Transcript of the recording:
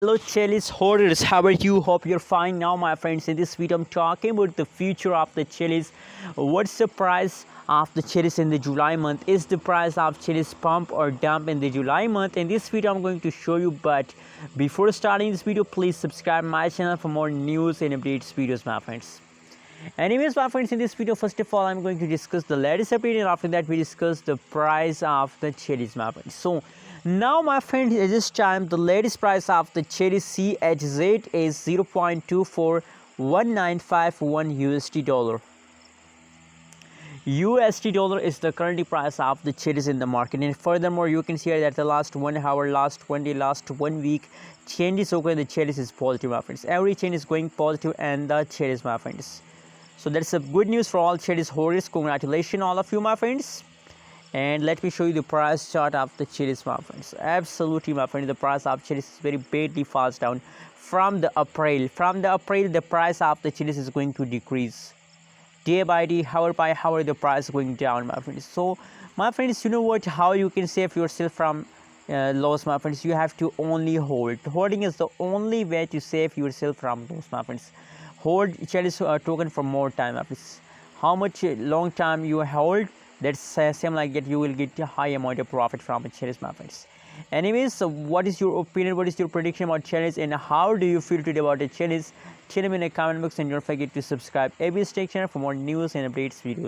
Hello Chiliz holders, how are you? Hope you're fine now, my friends. In this video I'm talking about the future of the Chiliz. What's the price of the Chiliz in the July month? Is the price of Chiliz pump or dump in the July month? In this video I'm going to show you, but before starting this video, please subscribe my channel for more news and updates videos, my friends. Anyways, my friends, in this video, first of all, I'm going to discuss the latest update, and after that we discuss the price of the Chiliz, my friends. So now, my friends, at this time the latest price of the Chiliz CHZ is 0.241951 USD dollar. USD dollar is the current price of the Chiliz in the market, and furthermore you can see that the last 1 hour, last 20, last 1 week changes occur. The Chiliz is positive, my friends. Every change is going positive and the Chiliz, my friends. So that's a good news for all Chiliz holders. Congratulations all of you, my friends. And let me show you the price chart of the Chiliz, my friends. Absolutely, my friends, the price of Chiliz is very badly falls down from the April. The price of the Chiliz is going to decrease day by day, hour by hour. The price is going down, my friends. So my friends, you know what, how you can save yourself from loss, my friends? You have to only hold. Holding is the only way to save yourself from loss, my friends. Hold Chiliz token for more time, my friends. How much long time you hold, that's same like that you will get a high amount of profit from a Chiliz, my friends. Anyways, so what is your opinion, what is your prediction about Chiliz, and how do you feel today about the Chiliz? Tell me in the comment box, and don't forget to subscribe ABS Tech channel for more news and updates videos.